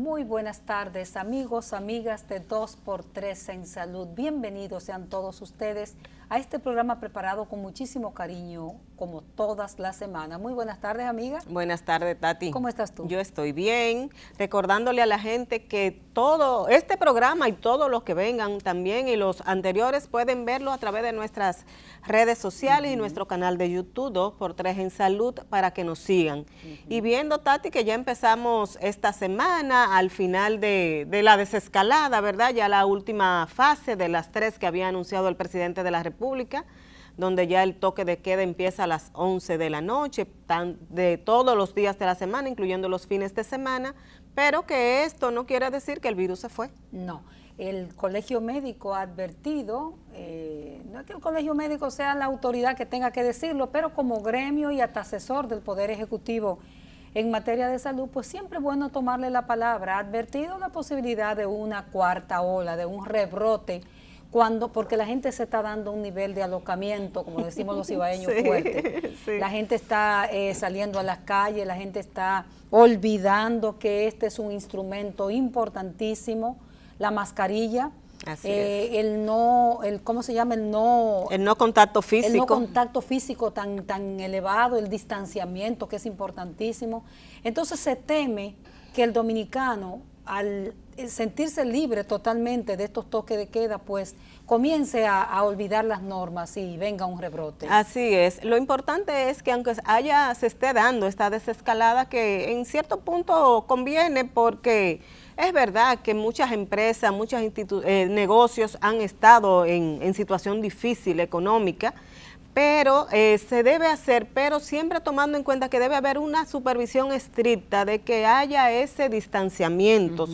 Muy buenas tardes, amigos, amigas de 2x3 en Salud. Bienvenidos sean todos ustedes a este programa preparado con muchísimo cariño, como todas las semanas. Muy buenas tardes, amiga. Buenas tardes, Tati. ¿Cómo estás tú? Yo estoy bien, recordándole a la gente que todo este programa y todos los que vengan también y los anteriores pueden verlo a través de nuestras redes sociales y nuestro canal de YouTube 2x3 en Salud para que nos sigan. Y viendo, Tati, que ya empezamos esta semana al final de la desescalada, ¿verdad? Ya la última fase de las 3 que había anunciado el presidente de la República, donde ya el toque de queda empieza a las 11 de la noche, de todos los días de la semana, incluyendo los fines de semana, pero que esto no quiere decir que el virus se fue. No, el Colegio Médico ha advertido, no es que el Colegio Médico sea la autoridad que tenga que decirlo, pero como gremio y hasta asesor del Poder Ejecutivo en materia de salud, pues siempre es bueno tomarle la palabra. Ha advertido la posibilidad de una cuarta ola, de un rebrote, porque la gente se está dando un nivel de alocamiento, como decimos los ibaeños, sí, fuerte. Sí. La gente está saliendo a las calles, la gente está olvidando que este es un instrumento importantísimo, la mascarilla. Así es. ¿Cómo se llama? El no contacto físico. El no contacto físico tan elevado, el distanciamiento, que es importantísimo. Entonces se teme que el dominicano, al sentirse libre totalmente de estos toques de queda, pues comience a olvidar las normas y venga un rebrote. Así es. Lo importante es que aunque se esté dando esta desescalada, que en cierto punto conviene, porque es verdad que muchas empresas, muchos negocios han estado en situación difícil económica, pero se debe hacer, pero siempre tomando en cuenta que debe haber una supervisión estricta de que haya ese distanciamiento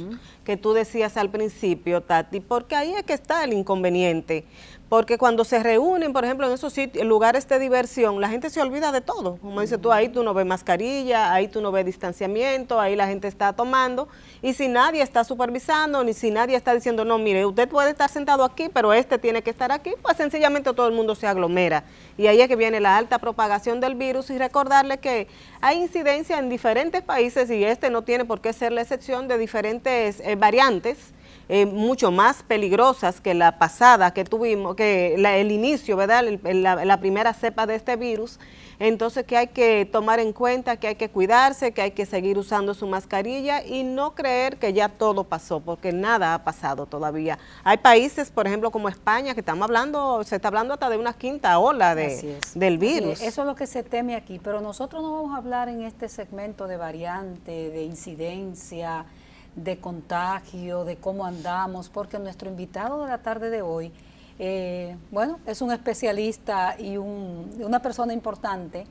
que tú decías al principio, Tati, porque ahí es que está el inconveniente. Porque cuando se reúnen, por ejemplo, en esos sitios, lugares de diversión, la gente se olvida de todo. Como dices tú, ahí tú no ves mascarilla, ahí tú no ves distanciamiento, ahí la gente está tomando. Y si nadie está supervisando, ni si nadie está diciendo, no, mire, usted puede estar sentado aquí, pero este tiene que estar aquí, pues sencillamente todo el mundo se aglomera. Y ahí es que viene la alta propagación del virus. Y recordarle que hay incidencia en diferentes países, y este no tiene por qué ser la excepción, de diferentes variantes, mucho más peligrosas que la pasada que tuvimos, que el inicio, ¿verdad? La primera cepa de este virus. Entonces que hay que tomar en cuenta, que hay que cuidarse, que hay que seguir usando su mascarilla y no creer que ya todo pasó, porque nada ha pasado todavía. Hay países, por ejemplo, como España, que se está hablando hasta de una quinta ola del virus. Eso es lo que se teme aquí, pero nosotros no vamos a hablar en este segmento de variante, de incidencia, de contagio, de cómo andamos, porque nuestro invitado de la tarde de hoy, bueno, es un especialista y una persona importante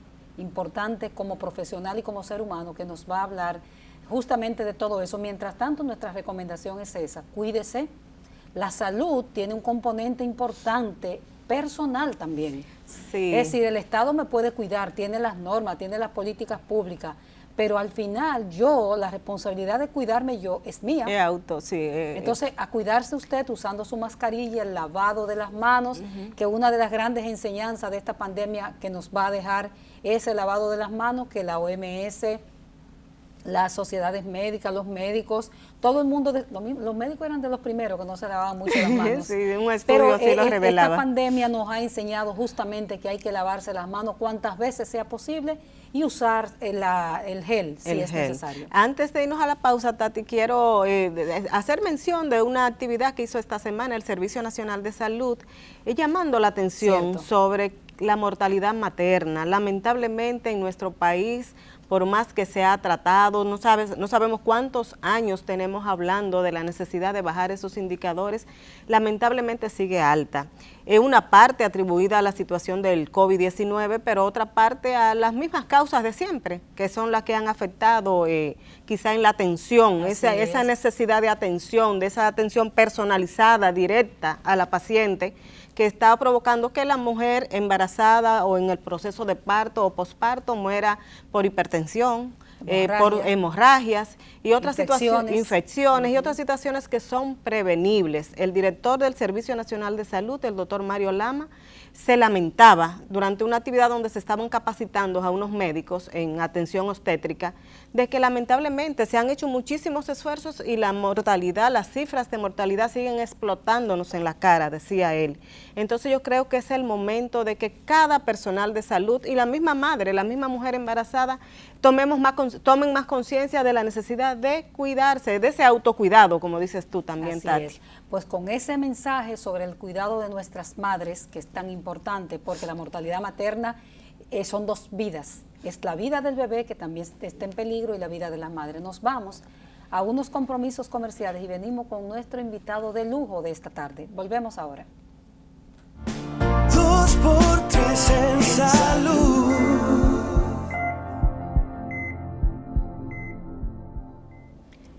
como profesional y como ser humano, que nos va a hablar justamente de todo eso. Mientras tanto, nuestra recomendación es esa: cuídese. La salud tiene un componente importante personal también. Sí. Es decir, el Estado me puede cuidar, tiene las normas, tiene las políticas públicas, pero al final la responsabilidad de cuidarme yo es mía. Entonces, a cuidarse usted usando su mascarilla, el lavado de las manos, que una de las grandes enseñanzas de esta pandemia que nos va a dejar es el lavado de las manos, que la OMS, las sociedades médicas, los médicos, todo el mundo, los médicos eran de los primeros que no se lavaban mucho las manos. Sí, un estudio sí lo revelaba. Esta pandemia nos ha enseñado justamente que hay que lavarse las manos cuantas veces sea posible y usar el gel si es necesario. Antes de irnos a la pausa, Tati, quiero hacer mención de una actividad que hizo esta semana el Servicio Nacional de Salud, llamando la atención sobre la mortalidad materna. Lamentablemente en nuestro país, por más que se ha tratado, no sabemos cuántos años tenemos hablando de la necesidad de bajar esos indicadores, lamentablemente sigue alta. Una parte atribuida a la situación del COVID-19, pero otra parte a las mismas causas de siempre, que son las que han afectado quizá en la atención, esa necesidad de atención, de esa atención personalizada, directa a la paciente, que está provocando que la mujer embarazada o en el proceso de parto o posparto muera por hipertensión, por hemorragias y otras infecciones y otras situaciones que son prevenibles. El director del Servicio Nacional de Salud, el doctor Mario Lama, se lamentaba durante una actividad donde se estaban capacitando a unos médicos en atención obstétrica de que lamentablemente se han hecho muchísimos esfuerzos y la mortalidad, las cifras de mortalidad siguen explotándonos en la cara, decía él. Entonces yo creo que es el momento de que cada personal de salud y la misma madre, la misma mujer embarazada, tomen más conciencia de la necesidad de cuidarse, de ese autocuidado, como dices tú también, Así Tati. es. Pues con ese mensaje sobre el cuidado de nuestras madres, que es tan importante, porque la mortalidad materna son 2 vidas. Es la vida del bebé, que también está en peligro, y la vida de la madre. Nos vamos a unos compromisos comerciales y venimos con nuestro invitado de lujo de esta tarde. Volvemos ahora. 2 por 3 en salud.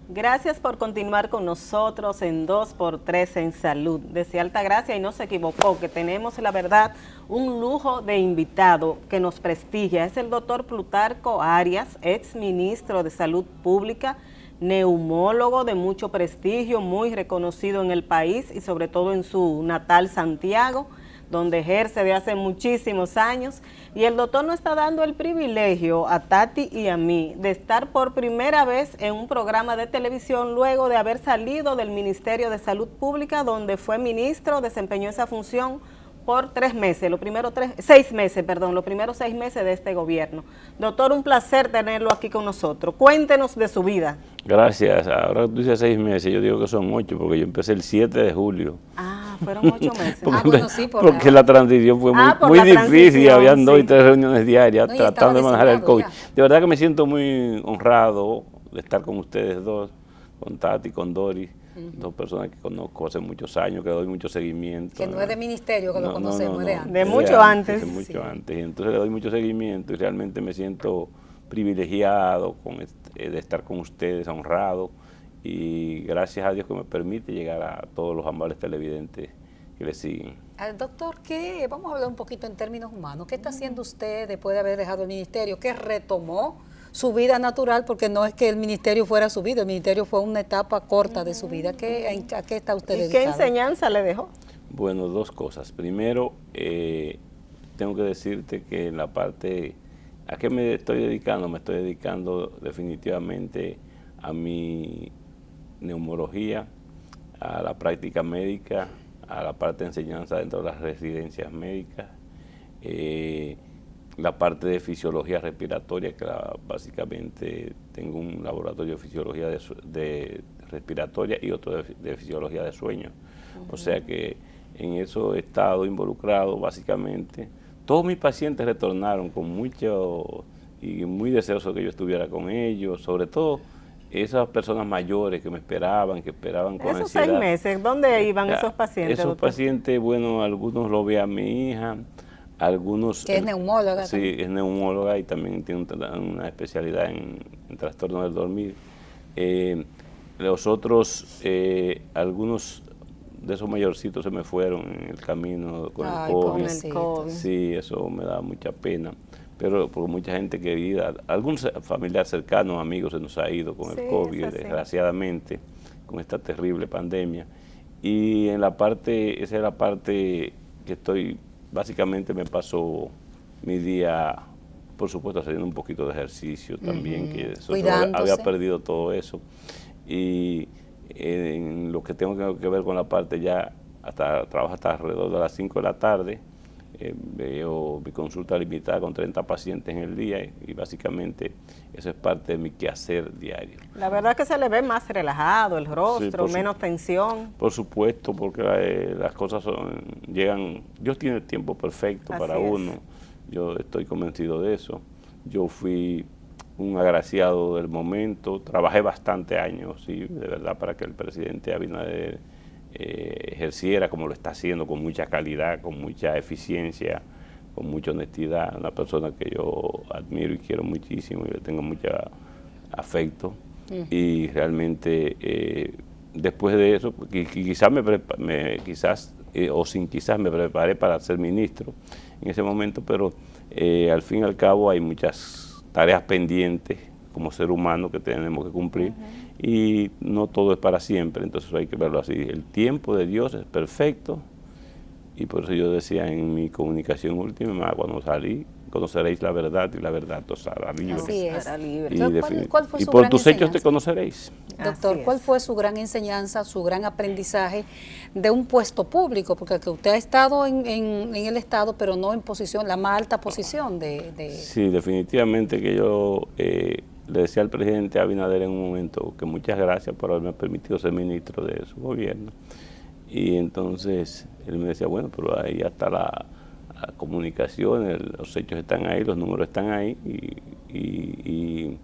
Gracias por continuar con nosotros en 2x3 en Salud. Desde Altagracia, y no se equivocó, que tenemos, la verdad, un lujo de invitado que nos prestigia. Es el doctor Plutarco Arias, ex ministro de Salud Pública, neumólogo de mucho prestigio, muy reconocido en el país y sobre todo en su natal Santiago, donde ejerce de hace muchísimos años, y el doctor nos está dando el privilegio a Tati y a mí de estar por primera vez en un programa de televisión luego de haber salido del Ministerio de Salud Pública, donde fue ministro, desempeñó esa función por 6 meses, los primeros 6 meses de este gobierno. Doctor, un placer tenerlo aquí con nosotros. Cuéntenos de su vida. Gracias. Ahora tú dices 6 meses, yo digo que son 8, porque yo empecé el 7 de julio. Ah, fueron 8 meses. Bueno, sí, porque la transición fue muy difícil, habían 2 y 3 reuniones diarias tratando de manejar el COVID. De verdad que me siento muy honrado de estar con ustedes dos, con Tati, con Doris. 2 personas que conozco hace muchos años, que doy mucho seguimiento. Que no es de ministerio, que lo conocemos, es de antes. De mucho antes. De mucho antes. Y entonces le doy mucho seguimiento y realmente me siento privilegiado de estar con ustedes, honrado. Y gracias a Dios que me permite llegar a todos los amables televidentes que le siguen. Doctor, vamos a hablar un poquito en términos humanos. ¿Qué está haciendo usted después de haber dejado el ministerio? ¿Qué retomó? Su vida natural, porque no es que el ministerio fuera su vida, el ministerio fue una etapa corta de su vida. ¿A qué está usted dedicado? ¿Y qué enseñanza le dejó? Bueno, 2 cosas. Primero, tengo que decirte que en la parte, ¿a qué me estoy dedicando? Me estoy dedicando definitivamente a mi neumología, a la práctica médica, a la parte de enseñanza dentro de las residencias médicas, la parte de fisiología respiratoria, que básicamente tengo un laboratorio de fisiología de respiratoria y otro de fisiología de sueño. O sea que en eso he estado involucrado básicamente. Todos mis pacientes retornaron con mucho y muy deseosos que yo estuviera con ellos, sobre todo esas personas mayores que me esperaban, con esos ansiedad. 6 meses, ¿dónde iban esos pacientes? Esos doctor? pacientes, bueno, algunos lo ve a mi hija, algunos... Que es neumóloga. Sí, también. es neumóloga y también tiene una especialidad en trastornos del dormir. Los otros, algunos de esos mayorcitos se me fueron en el camino con el COVID. Sí, eso me da mucha pena. Pero por mucha gente querida, algún familiar cercano, amigos, se nos ha ido con el COVID, desgraciadamente, con esta terrible pandemia. Y en la parte, esa es la parte que estoy... Básicamente me paso mi día, por supuesto, haciendo un poquito de ejercicio también, que eso, había perdido todo eso. Y en lo que tengo que ver con la parte ya, trabajo hasta alrededor de las 5 de la tarde, veo mi consulta limitada con 30 pacientes en el día y básicamente eso es parte de mi quehacer diario. La verdad que se le ve más relajado el rostro, menos tensión. Por supuesto, porque las cosas llegan, Dios tiene el tiempo perfecto para uno, yo estoy convencido de eso. Yo fui un agraciado del momento, trabajé bastante años, sí, de verdad, para que el presidente Abinader ejerciera como lo está haciendo, con mucha calidad, con mucha eficiencia, con mucha honestidad, una persona que yo admiro y quiero muchísimo y le tengo mucho afecto. Y realmente después de eso, quizás me preparé para ser ministro en ese momento, pero al fin y al cabo hay muchas tareas pendientes como ser humano que tenemos que cumplir, y no todo es para siempre, entonces hay que verlo así. El tiempo de Dios es perfecto, y por eso yo decía en mi comunicación última, cuando salí, conoceréis la verdad y la verdad os hará libre. Así es. Y, ¿Cuál fue y su por gran tus hechos te enseñanza? conoceréis. Doctor, ¿cuál fue su gran enseñanza, su gran aprendizaje de un puesto público? Porque que usted ha estado en el Estado, pero no en posición, la más alta posición de... Sí, definitivamente que yo le decía al presidente Abinader en un momento que muchas gracias por haberme permitido ser ministro de su gobierno. Y entonces él me decía, bueno, pero ahí está la comunicación, los hechos están ahí, los números están ahí, y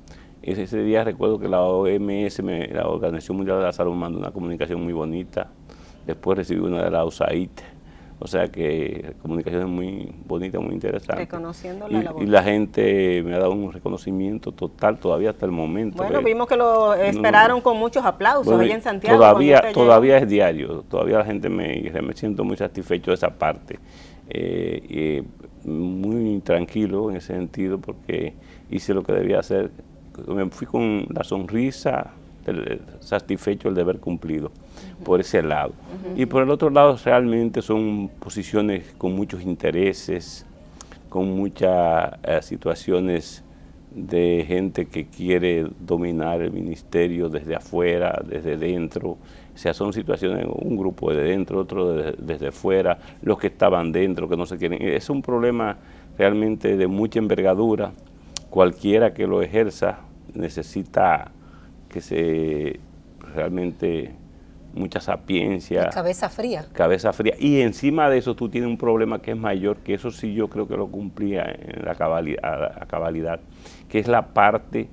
ese día recuerdo que la OMS, la Organización Mundial de la Salud, mandó una comunicación muy bonita, después recibí una de la USAID, o sea que comunicaciones muy bonitas, muy interesantes. Reconociendo la labor. Y la gente me ha dado un reconocimiento total todavía hasta el momento. Bueno, vimos que lo esperaron con muchos aplausos bueno, allá en Santiago. Todavía es diario, todavía la gente me siento muy satisfecho de esa parte. Muy tranquilo en ese sentido porque hice lo que debía hacer. Me fui con la sonrisa, satisfecho el deber cumplido por ese lado. Y por el otro lado realmente son posiciones con muchos intereses, con muchas situaciones de gente que quiere dominar el ministerio desde afuera, desde dentro. O sea, son situaciones, un grupo de dentro, otro desde fuera, los que estaban dentro, que no se quieren. Es un problema realmente de mucha envergadura. Cualquiera que lo ejerza necesita que se realmente mucha sapiencia. Y cabeza fría. Cabeza fría. Y encima de eso tú tienes un problema que es mayor, que eso sí yo creo que lo cumplía en la cabalidad, que es la parte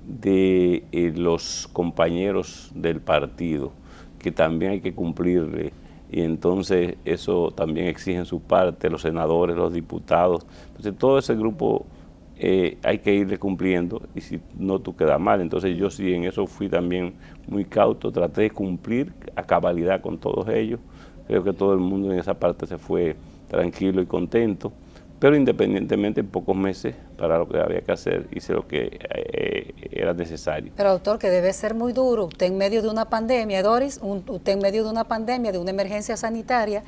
de los compañeros del partido, que también hay que cumplirle, y entonces eso también exige en su parte, los senadores, los diputados. Entonces todo ese grupo hay que irle cumpliendo, y si no tú quedas mal. Entonces yo sí en eso fui también muy cauto, traté de cumplir a cabalidad con todos ellos. Creo que todo el mundo en esa parte se fue tranquilo y contento, pero independientemente en pocos meses para lo que había que hacer hice lo que era necesario. Pero doctor, que debe ser muy duro, usted en medio de una pandemia, Doris, usted en medio de una pandemia, de una emergencia sanitaria,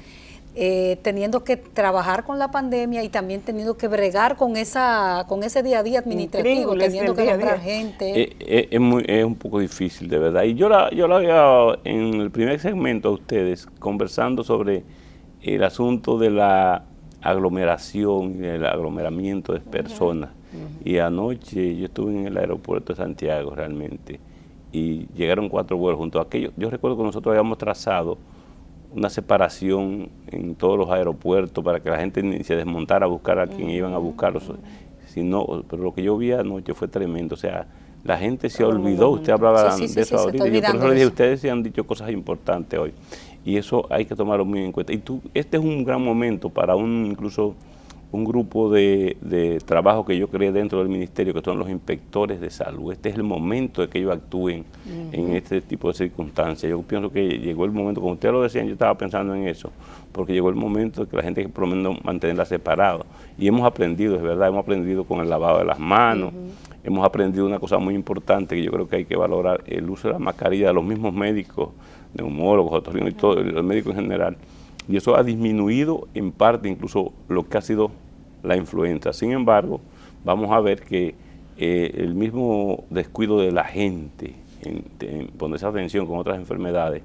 teniendo que trabajar con la pandemia y también teniendo que bregar con ese día a día administrativo, teniendo que nombrar gente. Es un poco difícil, de verdad. Y yo la había en el primer segmento a ustedes conversando sobre el asunto de la aglomeración y el aglomeramiento de personas. Y anoche yo estuve en el aeropuerto de Santiago realmente, y llegaron 4 vuelos junto a aquellos. Yo recuerdo que nosotros habíamos trazado una separación en todos los aeropuertos para que la gente ni se desmontara a buscar a quien iban a buscarlos. Pero lo que yo vi anoche fue tremendo. O sea, la gente se olvidó. Usted hablaba de eso ahorita. Por eso le dije, ustedes se han dicho cosas importantes hoy. Y eso hay que tomarlo muy en cuenta. Y este es un gran momento para incluso un grupo de trabajo que yo creé dentro del ministerio, que son los inspectores de salud. Este es el momento de que ellos actúen en este tipo de circunstancias. Yo pienso que llegó el momento, como ustedes lo decían, yo estaba pensando en eso, porque llegó el momento de que la gente hay que por lo menos mantenerla separada. Y hemos aprendido, es verdad, hemos aprendido con el lavado de las manos, hemos aprendido una cosa muy importante que yo creo que hay que valorar, el uso de la mascarilla de los mismos médicos, neumólogos, otorrinos y todo, los médicos en general. Y eso ha disminuido en parte incluso lo que ha sido la influenza. Sin embargo, vamos a ver que el mismo descuido de la gente en ponerse atención con otras enfermedades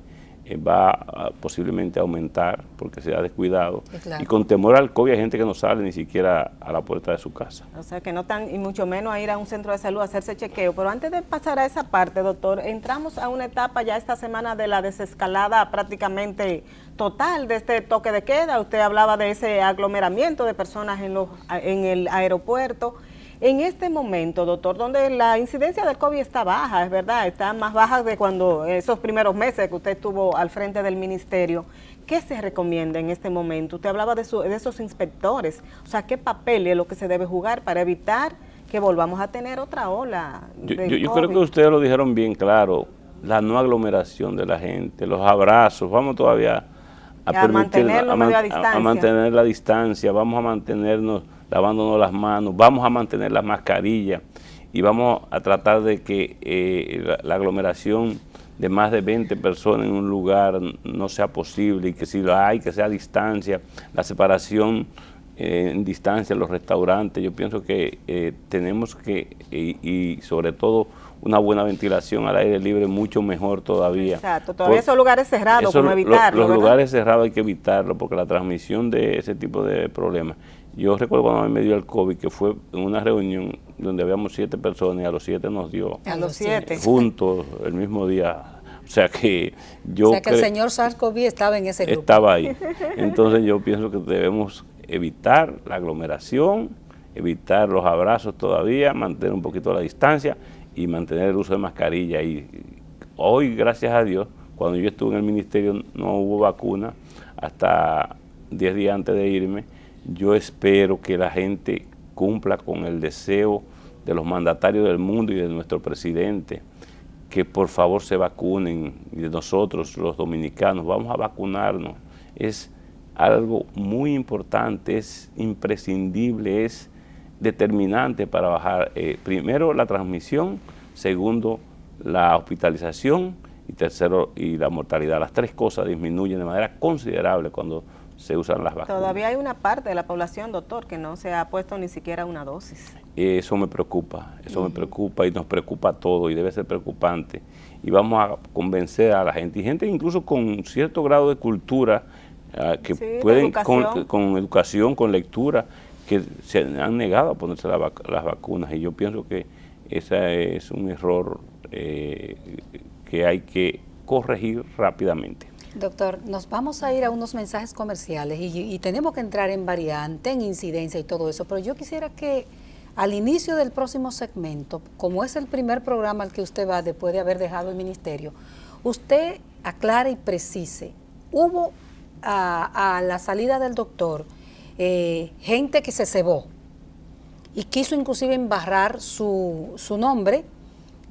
va a posiblemente aumentar porque se ha descuidado. Claro. Y con temor al COVID hay gente que no sale ni siquiera a la puerta de su casa. O sea, que no tan, y mucho menos a ir a un centro de salud a hacerse chequeo. Pero antes de pasar a esa parte, doctor, entramos a una etapa ya esta semana de la desescalada prácticamente total de este toque de queda. Usted hablaba de ese aglomeramiento de personas en el aeropuerto. En este momento, doctor, donde la incidencia del COVID está baja, es verdad, está más baja de cuando esos primeros meses que usted estuvo al frente del ministerio, ¿qué se recomienda en este momento? Usted hablaba de esos inspectores, o sea, ¿qué papel es lo que se debe jugar para evitar que volvamos a tener otra ola de COVID? Yo creo que ustedes lo dijeron bien claro, la no aglomeración de la gente, los abrazos, vamos todavía a mantener la distancia, vamos a mantenernos lavándonos las manos, vamos a mantener las mascarillas, y vamos a tratar de que la aglomeración de más de 20 personas en un lugar no sea posible, y que si lo hay, que sea a distancia, la separación en distancia en los restaurantes. Yo pienso que tenemos que, y sobre todo una buena ventilación al aire libre, mucho mejor todavía. Exacto, todavía esos lugares cerrados, como evitarlo, los ¿verdad? lugares cerrados hay que evitarlo, porque la transmisión de ese tipo de problemas. Yo recuerdo cuando a mí me dio el COVID, que fue en una reunión donde habíamos 7 personas y a los 7 nos dio. A los 7. Juntos, el mismo día. O sea que yo... O sea que el señor SARS-CoV estaba en ese grupo. Estaba ahí. Entonces yo pienso que debemos evitar la aglomeración, evitar los abrazos todavía, mantener un poquito la distancia y mantener el uso de mascarilla. Y hoy, gracias a Dios, cuando yo estuve en el ministerio no hubo vacuna hasta 10 días antes de irme. Yo espero que la gente cumpla con el deseo de los mandatarios del mundo y de nuestro presidente, que por favor se vacunen, y de nosotros los dominicanos vamos a vacunarnos. Es algo muy importante, es imprescindible, es determinante para bajar, primero, la transmisión, segundo, la hospitalización, y tercero, y la mortalidad. Las 3 cosas disminuyen de manera considerable cuando se usan las vacunas. Todavía hay una parte de la población, doctor, que no se ha puesto ni siquiera una dosis. Eso me preocupa y nos preocupa a todos, y debe ser preocupante. Y vamos a convencer a la gente, y gente incluso con cierto grado de cultura, que sí, pueden, con educación, con lectura, que se han negado a ponerse las vacunas. Y yo pienso que ese es un error que hay que corregir rápidamente. Doctor, nos vamos a ir a unos mensajes comerciales y tenemos que entrar en variante, en incidencia y todo eso, pero yo quisiera que al inicio del próximo segmento, como es el primer programa al que usted va después de haber dejado el ministerio, usted aclare y precise, ¿hubo a la salida del doctor gente que se cebó y quiso inclusive embarrar su nombre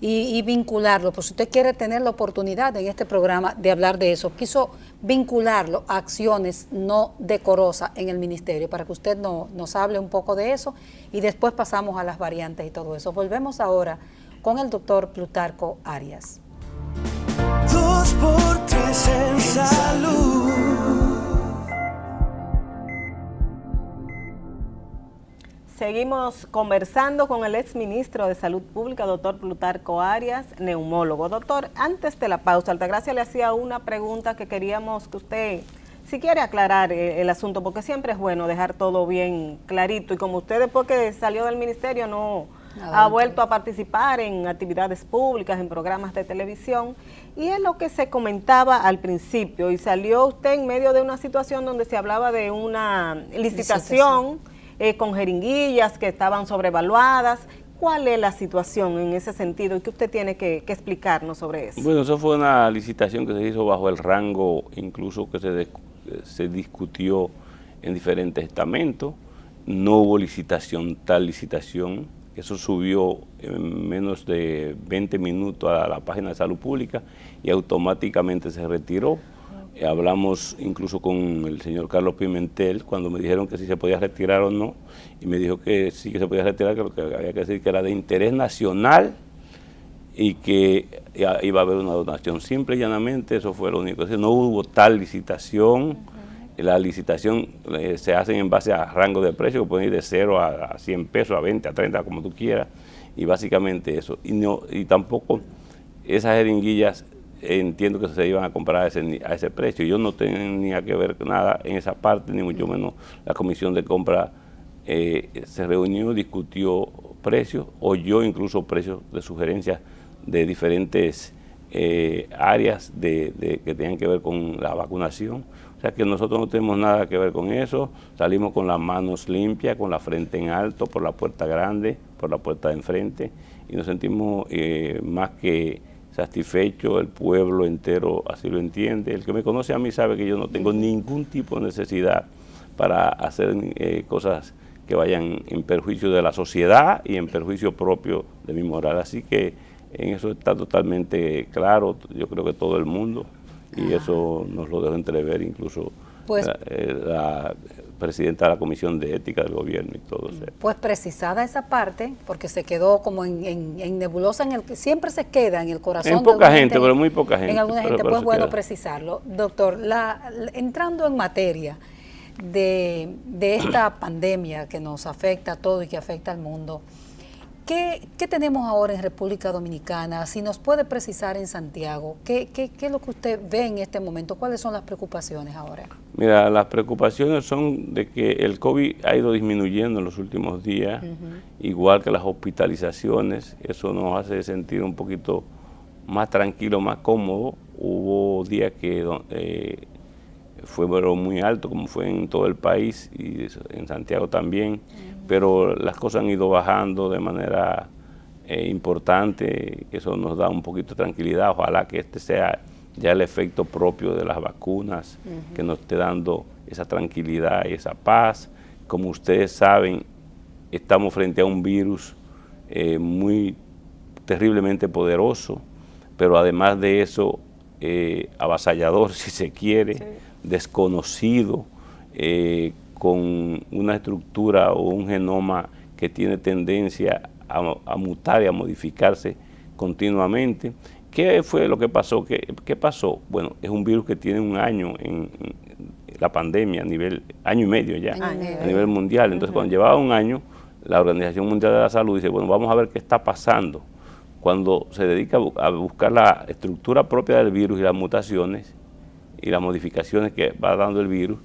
y vincularlo? Pues si usted quiere tener la oportunidad en este programa de hablar de eso, quiso vincularlo a acciones no decorosas en el ministerio, para que usted nos hable un poco de eso y después pasamos a las variantes y todo eso. Volvemos ahora con el doctor Plutarco Arias. 2x3 en salud. Seguimos conversando con el exministro de Salud Pública, doctor Plutarco Arias, neumólogo. Doctor, antes de la pausa, Altagracia le hacía una pregunta que queríamos que usted, si quiere aclarar el asunto, porque siempre es bueno dejar todo bien clarito, y como usted después que salió del ministerio no ha vuelto a participar en actividades públicas, en programas de televisión, y es lo que se comentaba al principio, y salió usted en medio de una situación donde se hablaba de una licitación con jeringuillas que estaban sobrevaluadas. ¿Cuál es la situación en ese sentido y qué usted tiene que explicarnos sobre eso? Bueno, eso fue una licitación que se hizo bajo el rango, incluso que se discutió en diferentes estamentos. No hubo tal licitación. Eso subió en menos de 20 minutos a la página de Salud Pública y automáticamente se retiró. Hablamos incluso con el señor Carlos Pimentel cuando me dijeron que si se podía retirar o no, y me dijo que sí que se podía retirar, que lo que había que decir que era de interés nacional y que iba a haber una donación. Simple y llanamente eso fue lo único. No hubo tal licitación. La licitación se hace en base a rango de precio, que pueden ir de 0 a 100 pesos, a 20, a 30, como tú quieras, y básicamente eso. Y tampoco esas jeringuillas entiendo que se iban a comprar a ese precio. Yo no tenía que ver nada en esa parte, ni mucho menos la comisión de compra se reunió, discutió precios, oyó incluso precios de sugerencias de diferentes áreas que tenían que ver con la vacunación. O sea que nosotros no tenemos nada que ver con eso. Salimos con las manos limpias, con la frente en alto, por la puerta grande, por la puerta de enfrente, y nos sentimos más que satisfecho. El pueblo entero así lo entiende. El que me conoce a mí sabe que yo no tengo ningún tipo de necesidad para hacer cosas que vayan en perjuicio de la sociedad y en perjuicio propio de mi moral. Así que en eso está totalmente claro, yo creo que todo el mundo, y eso nos lo dejó entrever incluso Pues, la presidenta de la Comisión de Ética del Gobierno y todo eso. Pues precisada esa parte, porque se quedó como en nebulosa, en el que siempre se queda en el corazón. En poca gente, pero muy poca gente. En alguna pero gente, pues bueno queda. precisarlo. Doctor, entrando en materia de esta pandemia que nos afecta a todo y que afecta al mundo, ¿qué tenemos ahora en República Dominicana? Si nos puede precisar en Santiago, ¿qué es lo que usted ve en este momento? ¿Cuáles son las preocupaciones ahora? Mira, las preocupaciones son de que el COVID ha ido disminuyendo en los últimos días, igual que las hospitalizaciones. Eso nos hace sentir un poquito más tranquilo, más cómodo. Hubo días que fueron muy altos, como fue en todo el país y en Santiago también, pero las cosas han ido bajando de manera importante. Eso nos da un poquito de tranquilidad. Ojalá que este sea ya el efecto propio de las vacunas, que nos esté dando esa tranquilidad y esa paz. Como ustedes saben, estamos frente a un virus muy terriblemente poderoso, pero además de eso, avasallador, si se quiere, desconocido, con una estructura o un genoma que tiene tendencia a mutar y a modificarse continuamente. ¿Qué fue lo que pasó? ¿Qué pasó? Bueno, es un virus que tiene un año en la pandemia, año y medio ya, a nivel mundial. Entonces, cuando llevaba un año, la Organización Mundial de la Salud dice, bueno, vamos a ver qué está pasando. Cuando se dedica a buscar la estructura propia del virus y las mutaciones y las modificaciones que va dando el virus.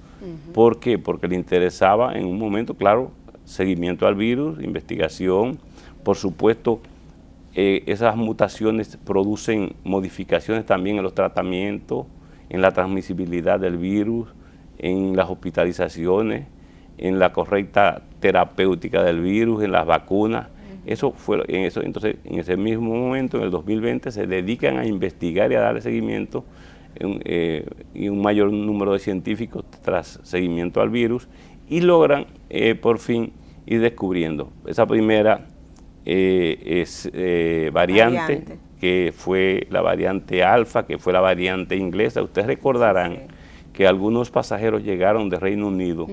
¿Por qué? Porque le interesaba en un momento, claro, seguimiento al virus, investigación, por supuesto. Esas mutaciones producen modificaciones también en los tratamientos, en la transmisibilidad del virus, en las hospitalizaciones, en la correcta terapéutica del virus, en las vacunas. Entonces, en ese mismo momento, en el 2020, se dedican a investigar y a darle seguimiento y un mayor número de científicos tras seguimiento al virus y logran por fin ir descubriendo. Esa primera variante, que fue la variante alfa, que fue la variante inglesa. Ustedes recordarán que algunos pasajeros llegaron de Reino Unido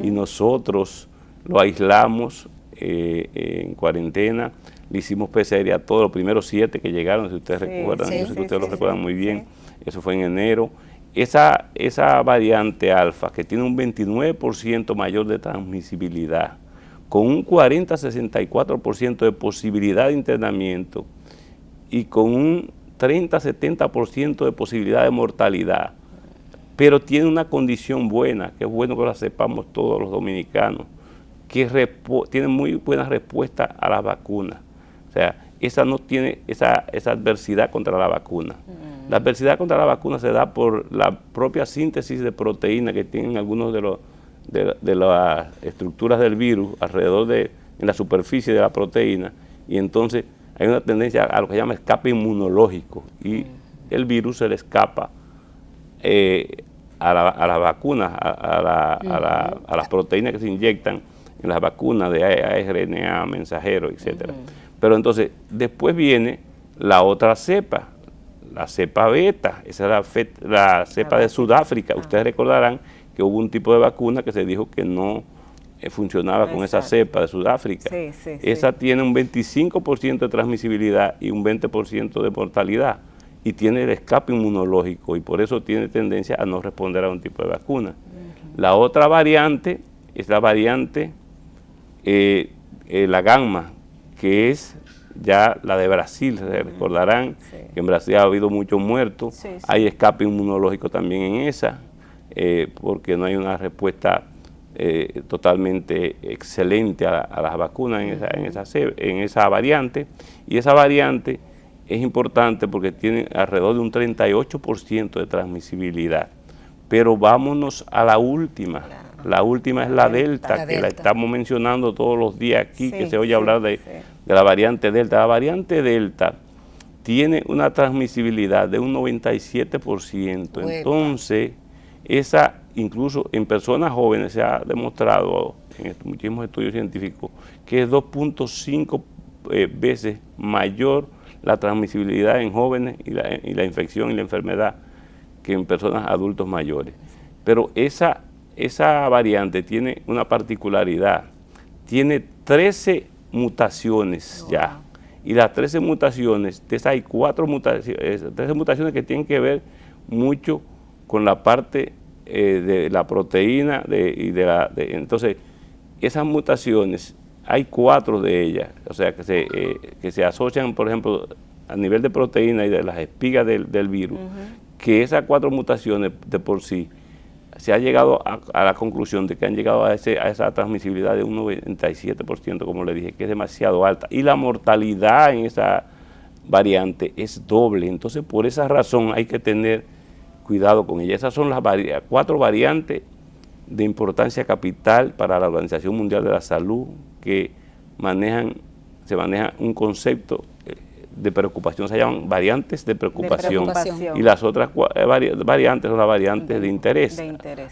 y nosotros lo aislamos en cuarentena, le hicimos PCR a todos los primeros 7 que llegaron, si ustedes recuerdan, yo sé que ustedes lo recuerdan muy bien, eso fue en enero. Esa variante alfa, que tiene un 29% mayor de transmisibilidad, con un 40-64% de posibilidad de internamiento y con un 30-70% de posibilidad de mortalidad, pero tiene una condición buena, que es bueno que la sepamos todos los dominicanos, que tiene muy buena respuesta a las vacunas. O sea, esa no tiene esa adversidad contra la vacuna. La adversidad contra la vacuna se da por la propia síntesis de proteína que tienen algunos de las estructuras del virus alrededor en la superficie de la proteína, y entonces hay una tendencia a lo que se llama escape inmunológico, y el virus se le escapa a la vacuna, a las proteínas que se inyectan en las vacunas de ARNA, mensajero, etcétera. Pero entonces, después viene la otra cepa, la cepa beta, esa es la cepa de Sudáfrica. Ustedes recordarán que hubo un tipo de vacuna que se dijo que no funcionaba con esa cepa de Sudáfrica. Esa tiene un 25% de transmisibilidad y un 20% de mortalidad, y tiene el escape inmunológico, y por eso tiene tendencia a no responder a un tipo de vacuna. La otra variante es la variante, la gamma, que es ya la de Brasil. Se recordarán que en Brasil ha habido muchos muertos, hay escape inmunológico también en esa, porque no hay una respuesta totalmente excelente a las vacunas en esa variante, y esa variante es importante porque tiene alrededor de un 38% de transmisibilidad. Pero vámonos a la última. La última es la Delta, que la estamos mencionando todos los días aquí, que se oye hablar de la variante Delta. La variante Delta tiene una transmisibilidad de un 97%. Entonces, esa incluso en personas jóvenes se ha demostrado en muchísimos estudios científicos que es 2.5 veces mayor la transmisibilidad en jóvenes y la infección y la enfermedad que en personas adultos mayores. pero esa variante tiene una particularidad, tiene 13 mutaciones ya, y las 13 mutaciones, hay 4 mutaciones, 13 mutaciones que tienen que ver mucho con la parte de la proteína, entonces esas mutaciones, hay 4 de ellas, o sea que se asocian, por ejemplo, a nivel de proteína y de las espigas del virus, que esas 4 mutaciones de por sí, se ha llegado a la conclusión de que han llegado a esa transmisibilidad de un 97%, como le dije, que es demasiado alta. Y la mortalidad en esa variante es doble. Entonces, por esa razón hay que tener cuidado con ella. Esas son las 4 variantes de importancia capital para la Organización Mundial de la Salud que se maneja un concepto de preocupación, se llaman variantes de preocupación, y las otras variantes son las variantes de interés.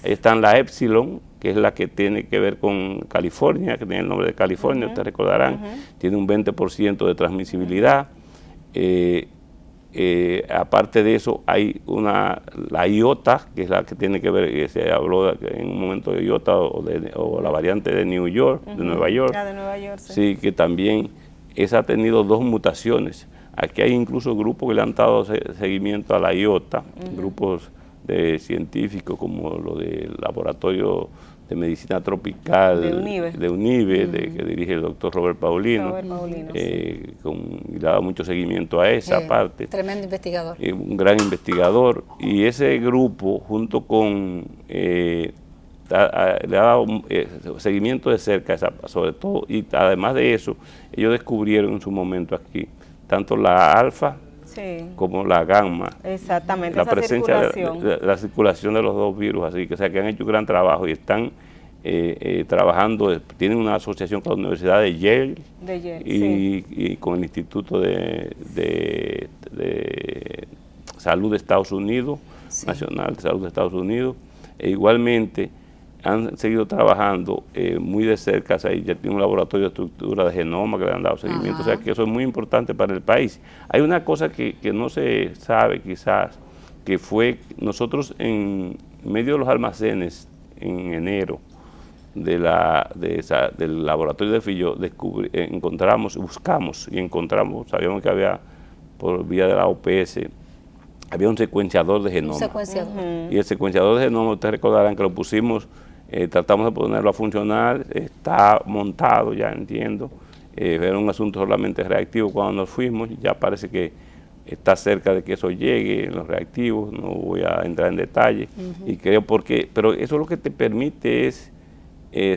Están la Epsilon, que es la que tiene que ver con California, que tiene el nombre de California, ustedes recordarán, tiene un 20% de transmisibilidad. Aparte de eso hay la IOTA, que es la que tiene que ver, se habló en un momento de IOTA o la variante de New York, de Nueva York, sí, que también esa ha tenido 2 mutaciones. Aquí hay incluso grupos que le han dado seguimiento a la IOTA, grupos de científicos como lo del Laboratorio de Medicina Tropical de UNIBE, que dirige el doctor Robert Paulino, y le ha dado mucho seguimiento a esa parte. Tremendo investigador. Un gran investigador, y ese grupo junto con le ha dado seguimiento de cerca, sobre todo, y además de eso, ellos descubrieron en su momento aquí, tanto la alfa como la gamma. Exactamente, la presencia de la circulación de los 2 virus, así que, que han hecho un gran trabajo y están trabajando, tienen una asociación con la Universidad de Yale, y con el Instituto de Salud de Estados Unidos, Nacional de Salud de Estados Unidos, e igualmente han seguido trabajando muy de cerca, ya tiene un laboratorio de estructura de genoma que le han dado seguimiento, o sea que eso es muy importante para el país. Hay una cosa que no se sabe quizás, que fue nosotros en medio de los almacenes en enero del laboratorio de Filló, buscamos y encontramos, sabíamos que había por vía de la OPS, había un secuenciador de genoma. Y el secuenciador de genoma, ustedes recordarán que lo pusimos, tratamos de ponerlo a funcionar, está montado, ya entiendo, era un asunto solamente reactivo cuando nos fuimos, ya parece que está cerca de que eso llegue en los reactivos, no voy a entrar en detalle, y creo pero eso lo que te permite es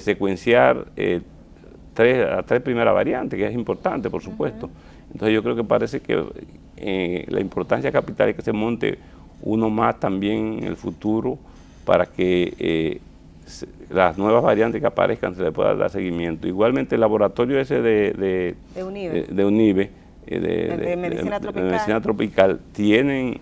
secuenciar las 3 primeras variantes, que es importante, por supuesto. Entonces yo creo que parece que la importancia capital es que se monte uno más también en el futuro para que las nuevas variantes que aparezcan se le pueda dar seguimiento. Igualmente el laboratorio ese de UNIBE, de medicina tropical, tienen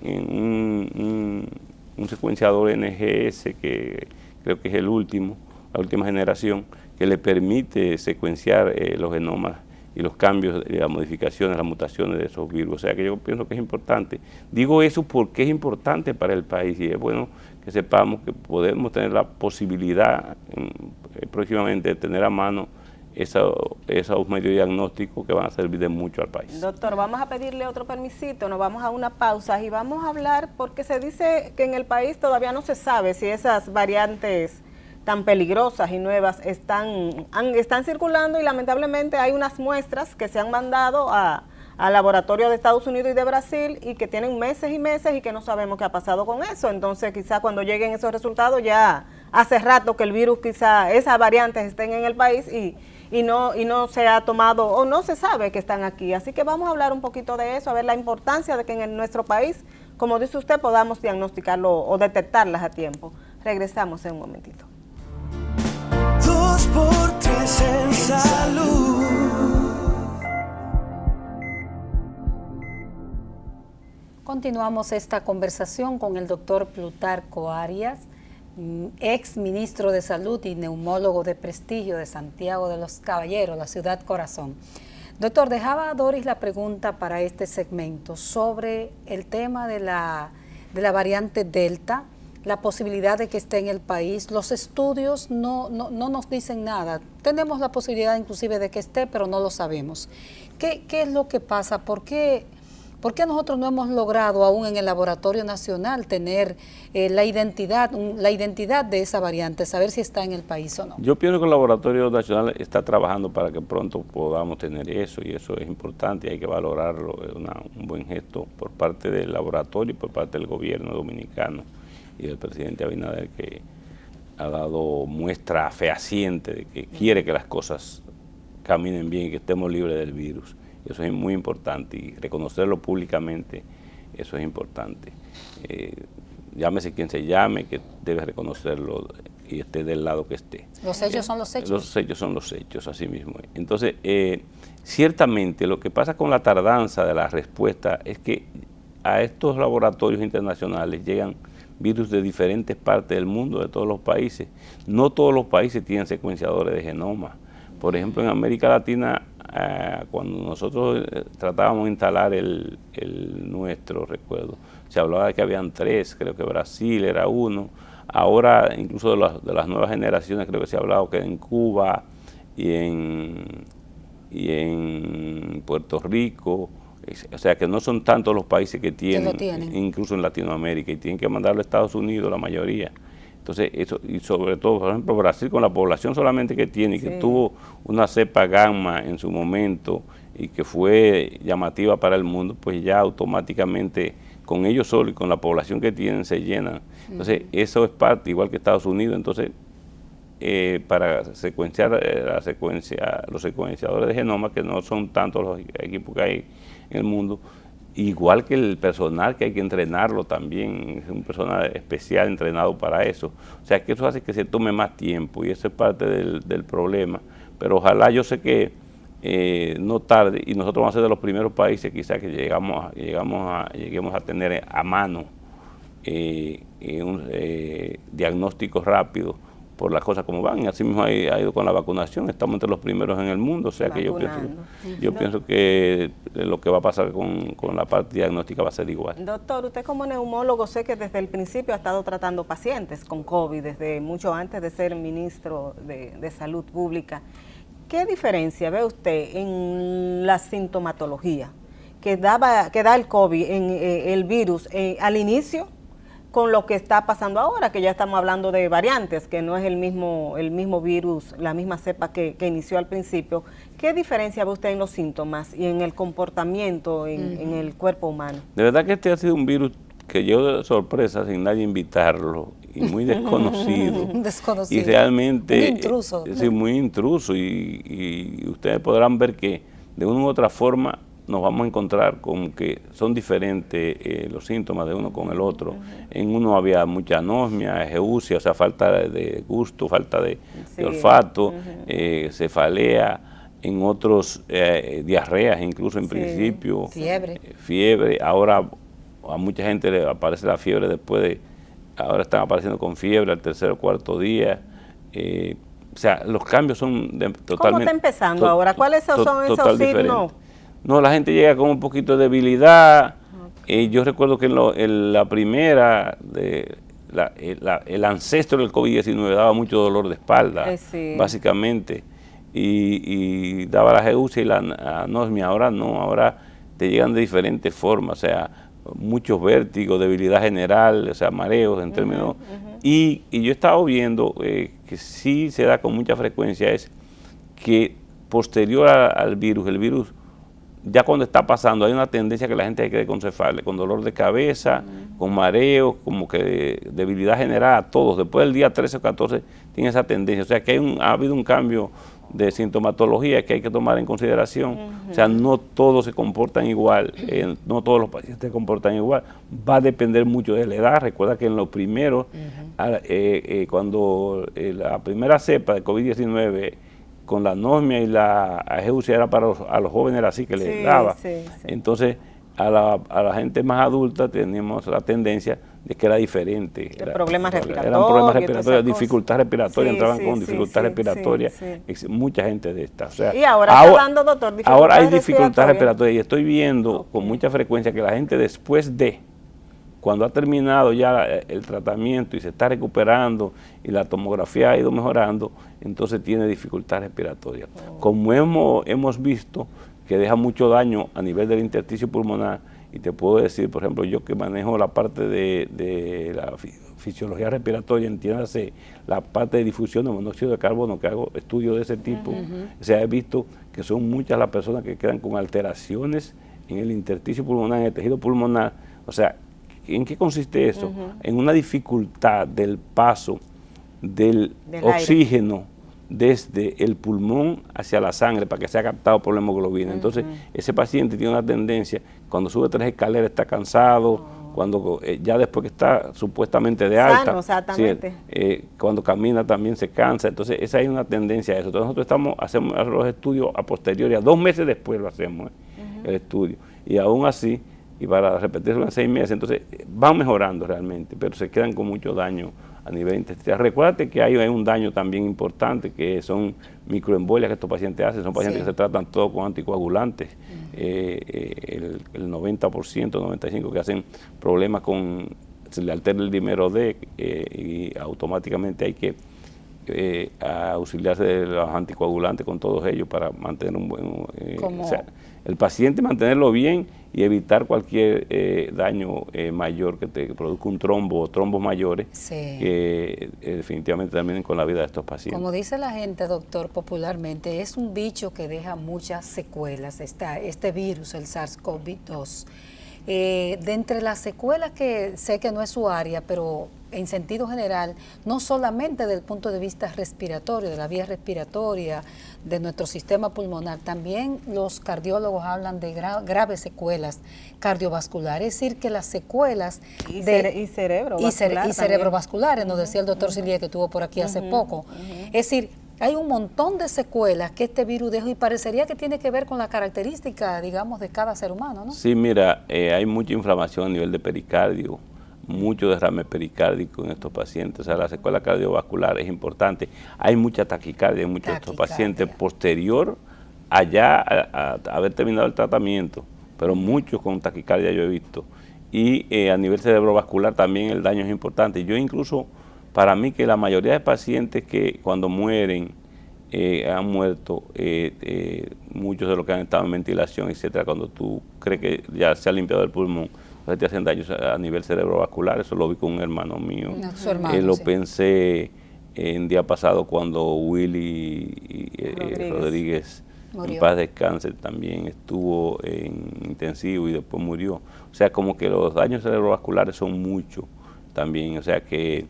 un secuenciador NGS que creo que es la última generación, que le permite secuenciar los genomas y los cambios, las modificaciones, las mutaciones de esos virus. O sea que yo pienso que es importante. Digo eso porque es importante para el país y es bueno que sepamos que podemos tener la posibilidad próximamente de tener a mano esos medios diagnósticos que van a servir de mucho al país. Doctor, vamos a pedirle otro permisito, nos vamos a una pausa y vamos a hablar porque se dice que en el país todavía no se sabe si esas variantes tan peligrosas y nuevas están circulando, y lamentablemente hay unas muestras que se han mandado a laboratorios de Estados Unidos y de Brasil y que tienen meses y meses y que no sabemos qué ha pasado con eso. Entonces quizá cuando lleguen esos resultados ya hace rato que el virus, quizá esas variantes estén en el país y no se ha tomado o no se sabe que están aquí. Así que vamos a hablar un poquito de eso, a ver la importancia de que en nuestro país, como dice usted, podamos diagnosticarlo o detectarlas a tiempo. Regresamos en un momentito. 2x3 en salud. Continuamos esta conversación con el doctor Plutarco Arias, ex ministro de Salud y neumólogo de prestigio de Santiago de los Caballeros, la ciudad corazón. Doctor, dejaba a Doris la pregunta para este segmento sobre el tema de la variante Delta. la posibilidad de que esté en el país. Los estudios no nos dicen nada. Tenemos la posibilidad inclusive de que esté, pero no lo sabemos. ¿Qué es lo que pasa? ¿Por qué nosotros no hemos logrado aún en el Laboratorio Nacional tener la identidad de esa variante, saber si está en el país o no? Yo pienso que el Laboratorio Nacional está trabajando para que pronto podamos tener eso, y eso es importante y hay que valorarlo. Es un buen gesto por parte del laboratorio y por parte del gobierno dominicano y del presidente Abinader, que ha dado muestra fehaciente de que quiere que las cosas caminen bien y que estemos libres del virus. Eso es muy importante, y reconocerlo públicamente, eso es importante. Llámese quien se llame, que debe reconocerlo y esté del lado que esté. Los hechos son los hechos. Los hechos son los hechos, así mismo. Entonces, ciertamente lo que pasa con la tardanza de la respuesta es que a estos laboratorios internacionales llegan virus de diferentes partes del mundo, de todos los países. No todos los países tienen secuenciadores de genoma. Por ejemplo, en América Latina, cuando nosotros tratábamos de instalar el nuestro, recuerdo, se hablaba de que habían 3, creo que Brasil era 1. Ahora, incluso de las nuevas generaciones, creo que se ha hablado que en Cuba y en Puerto Rico, o sea que no son tantos los países que tienen, incluso en Latinoamérica, y tienen que mandarlo a Estados Unidos la mayoría. Entonces, eso, y sobre todo, por ejemplo, Brasil, con la población solamente que tiene, que tuvo una cepa gamma en su momento y que fue llamativa para el mundo, pues ya automáticamente con ellos solos y con la población que tienen se llenan. Entonces, eso es parte, igual que Estados Unidos. Entonces, para secuenciar los secuenciadores de genoma, que no son tantos los equipos que hay en el mundo, igual que el personal, que hay que entrenarlo también, es un personal especial entrenado para eso. O sea que eso hace que se tome más tiempo, y eso es parte del problema. Pero ojalá, yo sé que no tarde, y nosotros vamos a ser de los primeros países quizás que lleguemos a tener a mano un diagnóstico rápido por las cosas como van, y así mismo ha ido con la vacunación. Estamos entre los primeros en el mundo, o sea que yo pienso que lo que va a pasar con la parte diagnóstica va a ser igual. Doctor, usted como neumólogo, sé que desde el principio ha estado tratando pacientes con COVID, desde mucho antes de ser ministro de Salud Pública. ¿Qué diferencia ve usted en la sintomatología que da el COVID, en el virus, al inicio, con lo que está pasando ahora, que ya estamos hablando de variantes, que no es el mismo virus, la misma cepa que inició al principio? ¿Qué diferencia ve usted en los síntomas y en el comportamiento en el cuerpo humano? De verdad que este ha sido un virus que llegó de sorpresa, sin nadie invitarlo, y muy desconocido. Desconocido. Y realmente... Muy intruso. Sí, muy intruso, y ustedes podrán ver que de una u otra forma nos vamos a encontrar con que son diferentes los síntomas de uno con el otro. En uno había mucha anosmia, geusia, o sea, falta de gusto, falta de olfato, cefalea. En otros diarreas, incluso en principio. Fiebre. Ahora a mucha gente le aparece la fiebre ahora están apareciendo con fiebre al tercer o cuarto día. O sea, los cambios son totalmente... ¿Cómo está empezando ahora? ¿Cuáles son esos signos? No, la gente llega con un poquito de debilidad. Yo recuerdo que en la primera, el ancestro del COVID-19 daba mucho dolor de espalda, básicamente, y daba la geusia y la anosmia. Ahora no, ahora te llegan de diferentes formas, o sea, muchos vértigos, debilidad general, o sea, mareos en términos... Y yo he estado viendo que sí se da con mucha frecuencia, es que posterior al virus, el virus, ya cuando está pasando, hay una tendencia que la gente quede con cefalea, con dolor de cabeza, con mareo, como que debilidad general a todos. Después del día 13 o 14 tiene esa tendencia. O sea que ha habido un cambio de sintomatología que hay que tomar en consideración. O sea, no todos se comportan igual, no todos los pacientes se comportan igual. Va a depender mucho de la edad. Recuerda que en los primeros, cuando la primera cepa de COVID-19, con la anosmia y la geusia era para a los jóvenes, era así que les daba. Entonces, a la gente más adulta teníamos la tendencia de que era diferente. Problemas respiratorios. Eran problemas respiratorios, dificultad respiratoria, entraban con dificultad respiratoria, mucha gente de esta. O sea, y ahora está dando, doctor, ahora hay dificultad respiratoria, y estoy viendo con mucha frecuencia que la gente después de Cuando ha terminado ya el tratamiento y se está recuperando y la tomografía ha ido mejorando, entonces tiene dificultad respiratoria. Como hemos visto que deja mucho daño a nivel del intersticio pulmonar, y te puedo decir, por ejemplo, yo que manejo la parte de la fisiología respiratoria, entiéndase, la parte de difusión de monóxido de carbono, que hago estudios de ese tipo, o sea, he visto que son muchas las personas que quedan con alteraciones en el intersticio pulmonar, en el tejido pulmonar. O sea, ¿en qué consiste eso? En una dificultad del paso del oxígeno aire desde el pulmón hacia la sangre para que sea captado por la hemoglobina. Entonces, ese paciente tiene una tendencia, cuando sube 3 escaleras está cansado, cuando ya después que está supuestamente de alta, sano, exactamente. Sí, cuando camina también se cansa. Entonces, esa es una tendencia a eso. Entonces, nosotros hacemos los estudios a posteriori, a 2 meses después lo hacemos, el estudio. Y aún así, y para repetirlo en 6 meses, entonces van mejorando realmente, pero se quedan con mucho daño a nivel intestinal. Recuérdate que hay un daño también importante, que son microembolias que estos pacientes hacen, son pacientes que se tratan todo con anticoagulantes, el 90%, 95% que hacen problemas con, se le altera el dímero D y automáticamente hay que auxiliarse de los anticoagulantes con todos ellos para mantener un buen... o sea, el paciente mantenerlo bien y evitar cualquier daño mayor que te produzca un trombo o trombos mayores que definitivamente terminen con la vida de estos pacientes. Como dice la gente, doctor, popularmente, es un bicho que deja muchas secuelas, este virus, el SARS-CoV-2. De entre las secuelas, que sé que no es su área, pero en sentido general, no solamente desde el punto de vista respiratorio, de la vía respiratoria, de nuestro sistema pulmonar, también los cardiólogos hablan de graves secuelas cardiovasculares, es decir, que las secuelas y cerebrovasculares, nos decía el doctor Silvier, que estuvo por aquí hace poco. Es decir, hay un montón de secuelas que este virus dejó y parecería que tiene que ver con la característica, digamos, de cada ser humano, ¿no? Sí, mira, hay mucha inflamación a nivel de pericardio, mucho derrame pericárdico en estos pacientes. O sea, la secuela cardiovascular es importante. Hay mucha taquicardia en muchos de estos pacientes posterior a ya a haber terminado el tratamiento, pero muchos con taquicardia yo he visto. Y a nivel cerebrovascular también el daño es importante. Yo incluso, para mí, que la mayoría de pacientes que cuando mueren, han muerto, muchos de los que han estado en ventilación, etcétera, cuando tú crees que ya se ha limpiado el pulmón, te hacen daños a nivel cerebrovascular. Eso lo vi con un hermano mío. Su hermano, lo pensé en día pasado cuando Willy Rodríguez en paz descanse, también estuvo en intensivo y después murió. O sea, como que los daños cerebrovasculares son muchos también. O sea que,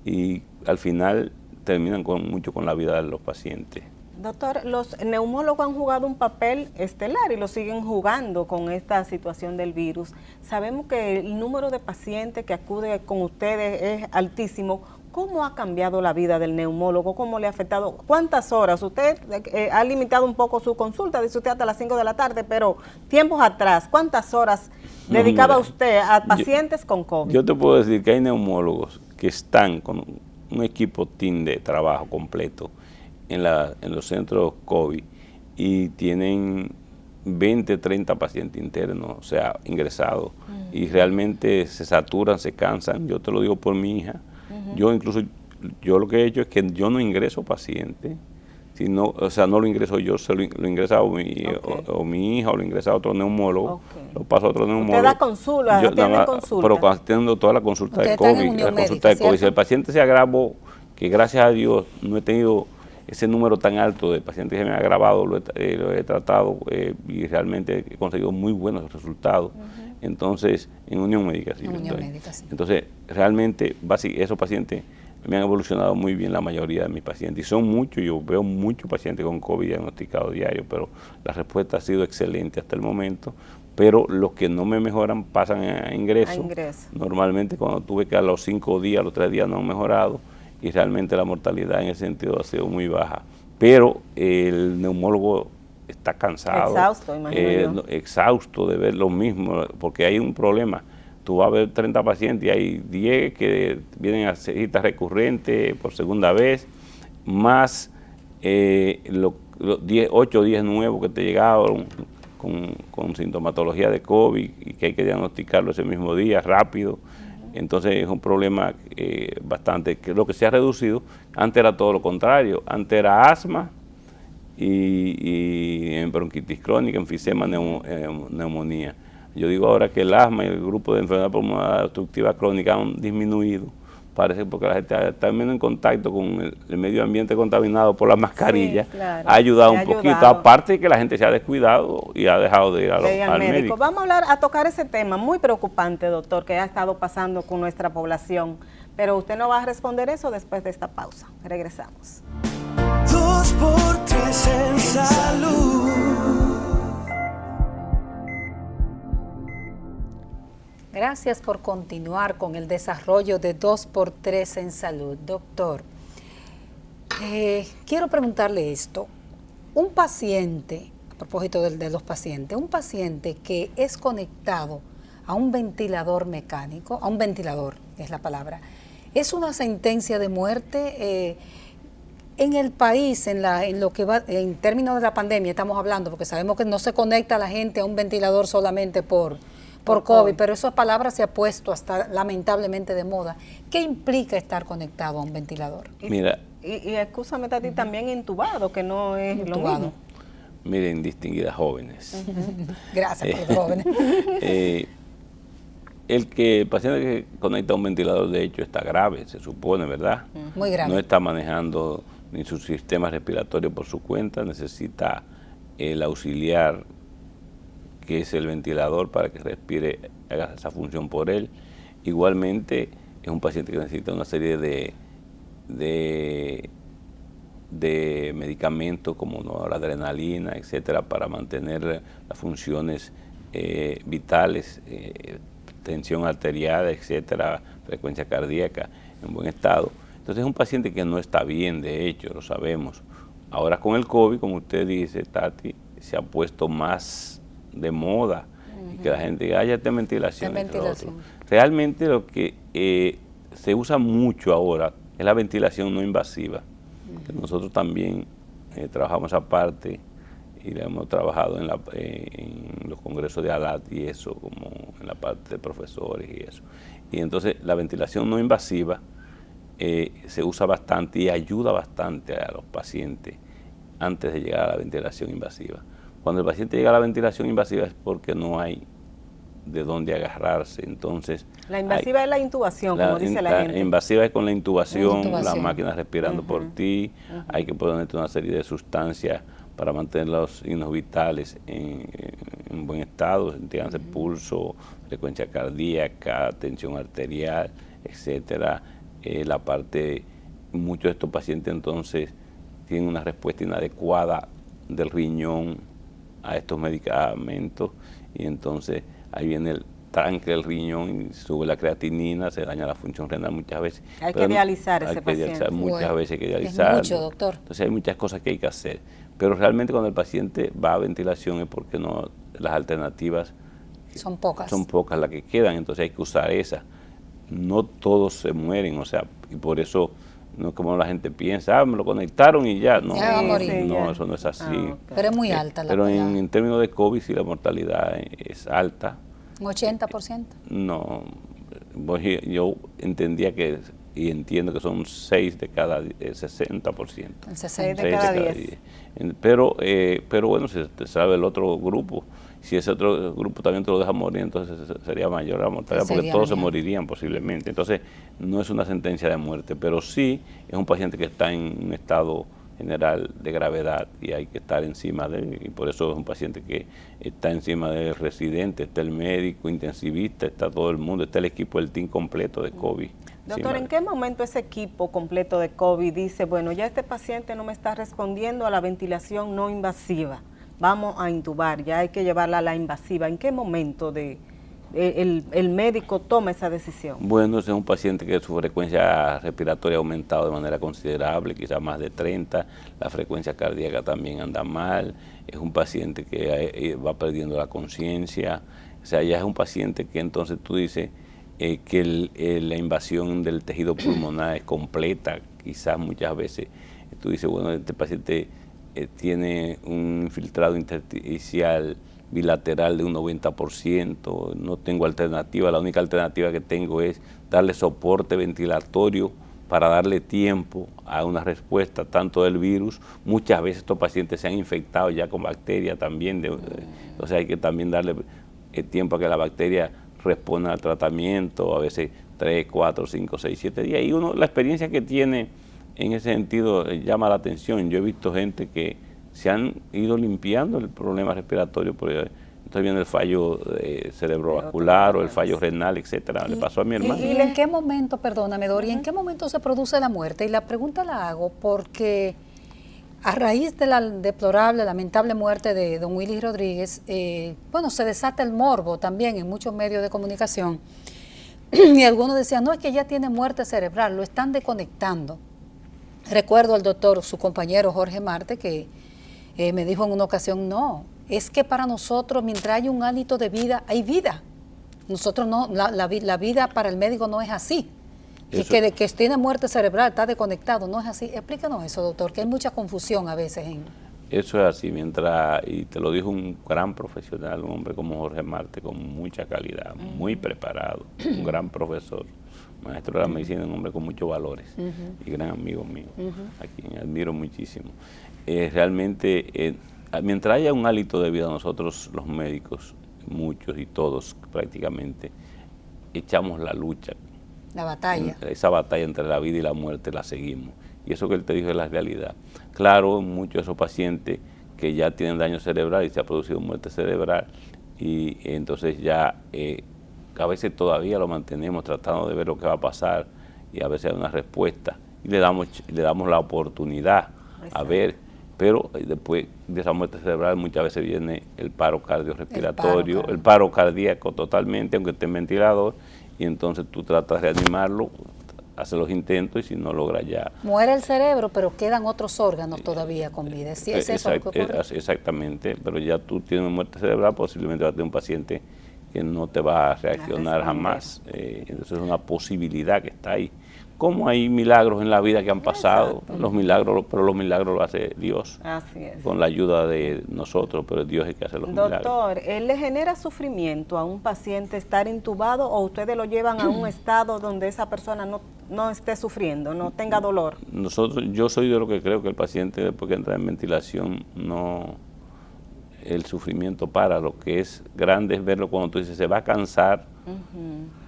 y al final terminan mucho con la vida de los pacientes. Doctor, los neumólogos han jugado un papel estelar y lo siguen jugando con esta situación del virus. Sabemos que el número de pacientes que acude con ustedes es altísimo. ¿Cómo ha cambiado la vida del neumólogo? ¿Cómo le ha afectado? ¿Cuántas horas? Usted ha limitado un poco su consulta, dice usted hasta las 5 de la tarde, pero tiempos atrás, ¿cuántas horas dedicaba usted a pacientes con COVID? Yo te puedo decir que hay neumólogos que están con un equipo team de trabajo completo en los centros COVID y tienen 20, 30 pacientes internos, o sea, ingresados, y realmente se saturan, se cansan. Yo te lo digo por mi hija. Yo incluso, yo lo que he hecho es que yo no ingreso pacientes, sino, o sea, no lo ingreso yo, lo ingresa o mi hija, o lo ingresa a otro neumólogo, lo paso a otro neumólogo. ¿Usted da consulta? ¿Atiende consulta? Pero atiendo toda la consulta de COVID. La consulta de COVID. Si el paciente se agravó, que gracias a Dios no he tenido ese número tan alto de pacientes que me han agravado, lo he tratado y realmente he conseguido muy buenos resultados. Entonces, en Unión Médica, sí. Entonces, realmente, esos pacientes me han evolucionado muy bien, la mayoría de mis pacientes. Y son muchos, yo veo muchos pacientes con COVID diagnosticados diario, pero la respuesta ha sido excelente hasta el momento. Pero los que no me mejoran pasan a ingreso. Normalmente, cuando tuve que a los 5 días, a los 3 días no han mejorado, y realmente la mortalidad en ese sentido ha sido muy baja. Pero el neumólogo está cansado, exhausto, imagino exhausto de ver lo mismo, porque hay un problema. Tú vas a ver 30 pacientes y hay 10 que vienen a citas recurrentes por segunda vez, más los 8 o 10 nuevos que te llegaron con sintomatología de COVID y que hay que diagnosticarlo ese mismo día, rápido. Entonces es un problema bastante, que lo que se ha reducido, antes era todo lo contrario, antes era asma y en bronquitis crónica, enfisema, neumonía. Yo digo ahora que el asma y el grupo de enfermedad pulmonar obstructiva crónica han disminuido, parece porque la gente está menos en contacto con el medio ambiente contaminado por la mascarilla, sí, claro, ha ayudado un poquito, aparte de que la gente se ha descuidado y ha dejado de ir al médico. Vamos a tocar ese tema muy preocupante, doctor, que ha estado pasando con nuestra población, pero usted no va a responder eso después de esta pausa. Regresamos. 2x3 en salud. Gracias por continuar con el desarrollo de 2x3 en salud. Doctor, quiero preguntarle esto. Un paciente, a propósito de los pacientes, un paciente que es conectado a un ventilador mecánico, a un ventilador es la palabra, ¿es una sentencia de muerte? En el país, en lo que va, en términos de la pandemia estamos hablando, porque sabemos que no se conecta la gente a un ventilador solamente por COVID, pero esa palabra se ha puesto hasta lamentablemente de moda. ¿Qué implica estar conectado a un ventilador? Mira, y excúsame, Tati, también intubado, que no es intubado. lo mismo. Miren, distinguidas jóvenes. Gracias por los jóvenes. El paciente que conecta a un ventilador, de hecho, está grave, se supone, ¿verdad? Muy grave. No está manejando ni su sistema respiratorio por su cuenta, necesita el auxiliar, que es el ventilador, para que respire, haga esa función por él. Igualmente, es un paciente que necesita una serie de medicamentos como noradrenalina, etcétera, para mantener las funciones vitales, tensión arterial, etcétera, frecuencia cardíaca en buen estado. Entonces es un paciente que no está bien, de hecho, lo sabemos. Ahora con el COVID, como usted dice, Tati, se ha puesto más de moda, y que la gente diga, ya está en ventilación. Realmente lo que se usa mucho ahora es la ventilación no invasiva. Que nosotros también trabajamos aparte y le hemos trabajado en los congresos de ALAT y eso, como en la parte de profesores y eso. Y entonces la ventilación no invasiva se usa bastante y ayuda bastante a los pacientes antes de llegar a la ventilación invasiva. Cuando el paciente llega a la ventilación invasiva es porque no hay de dónde agarrarse. Entonces, la invasiva es la intubación, como dice la gente. La invasiva es con la intubación, la máquina respirando por ti, hay que ponerte una serie de sustancias para mantener los signos vitales en buen estado, tengan pulso, frecuencia cardíaca, tensión arterial, etcétera. La parte, muchos de estos pacientes entonces tienen una respuesta inadecuada del riñón a estos medicamentos y entonces ahí viene el tranque del riñón y sube la creatinina, se daña la función renal muchas veces. Hay que dializar ese paciente. Muchas veces hay que dializar. Es mucho, doctor. Entonces hay muchas cosas que hay que hacer. Pero realmente cuando el paciente va a ventilación es porque las alternativas son pocas. Son pocas las que quedan, entonces hay que usar esas. No todos se mueren, o sea, y por eso no es como la gente piensa, me lo conectaron y ya. No, ya va a morir. No, eso no es así. Okay. Pero es muy alta la Pero en términos de COVID sí la mortalidad es alta. ¿Un 80%? No, yo entendía que, y entiendo que son 6 de cada 60%. El 6 de cada 10. Pero bueno, si te sabe el otro grupo, si ese otro grupo también te lo deja morir, entonces sería mayor la mortalidad, porque todos se morirían posiblemente. Entonces, no es una sentencia de muerte, pero sí es un paciente que está en un estado general de gravedad y hay que estar encima de él, y por eso es un paciente que está encima del residente, está el médico, intensivista, está todo el mundo, está el equipo del team completo de COVID. Doctor, ¿en qué momento ese equipo completo de COVID dice, bueno, ya este paciente no me está respondiendo a la ventilación no invasiva, vamos a intubar, ya hay que llevarla a la invasiva? ¿En qué momento el médico toma esa decisión? Bueno, ese es un paciente que su frecuencia respiratoria ha aumentado de manera considerable, quizás más de 30, la frecuencia cardíaca también anda mal, es un paciente que va perdiendo la conciencia, o sea, ya es un paciente que entonces tú dices que la invasión del tejido pulmonar es completa, quizás muchas veces tú dices, bueno, este paciente tiene un infiltrado intersticial bilateral de un 90%, no tengo alternativa, la única alternativa que tengo es darle soporte ventilatorio para darle tiempo a una respuesta tanto del virus. Muchas veces estos pacientes se han infectado ya con bacterias también, entonces hay que también darle tiempo a que la bacteria responda al tratamiento, a veces 3, 4, 5, 6, 7 días. Y la experiencia que tiene en ese sentido llama la atención. Yo he visto gente que se han ido limpiando el problema respiratorio, porque estoy viendo el fallo cerebrovascular o el fallo renal, etcétera. Le pasó a mi hermano. ¿Y en qué momento, perdóname, Dori, en qué momento se produce la muerte? Y la pregunta la hago porque a raíz de la deplorable, lamentable muerte de don Willy Rodríguez, bueno, se desata el morbo también en muchos medios de comunicación. Y algunos decían, no, es que ya tiene muerte cerebral, lo están desconectando. Recuerdo al doctor, su compañero Jorge Marte, que me dijo en una ocasión, no, es que para nosotros, mientras hay un hálito de vida, hay vida. Nosotros no, la vida para el médico no es así. Que tiene muerte cerebral, está desconectado, no es así. Explícanos eso, doctor, que hay mucha confusión a veces. Eso es así, y te lo dijo un gran profesional, un hombre como Jorge Marte, con mucha calidad, muy preparado, un gran profesor, maestro de la medicina, un hombre con muchos valores y gran amigo mío, a quien admiro muchísimo. Realmente, mientras haya un hálito de vida, nosotros los médicos, muchos y todos prácticamente, echamos la lucha. La batalla. Esa batalla entre la vida y la muerte la seguimos. Y eso que él te dijo es la realidad. Claro, muchos de esos pacientes que ya tienen daño cerebral y se ha producido muerte cerebral, y entonces ya a veces todavía lo mantenemos tratando de ver lo que va a pasar, y a veces hay una respuesta y le damos la oportunidad a ver, pero después de esa muerte cerebral muchas veces viene el paro cardiorrespiratorio, el paro cardíaco totalmente, aunque esté en ventilador, y entonces tú tratas de reanimarlo, haces los intentos y si no logra ya... Muere el cerebro, pero quedan otros órganos todavía con vida. ¿Sí es eso lo que ocurre? Exactamente, pero ya tú tienes una muerte cerebral, posiblemente vas a tener un paciente que no te va a reaccionar jamás. Entonces es una posibilidad que está ahí. Como hay milagros en la vida que han pasado, pero los milagros lo hace Dios. Así es. Con la ayuda de nosotros, pero es Dios el que hace los milagros. Doctor, ¿él le genera sufrimiento a un paciente estar intubado o ustedes lo llevan a un estado donde esa persona no esté sufriendo, no tenga dolor? Yo soy de lo que creo que el paciente después que entra en ventilación, el sufrimiento para. Lo que es grande es verlo cuando tú dices, se va a cansar,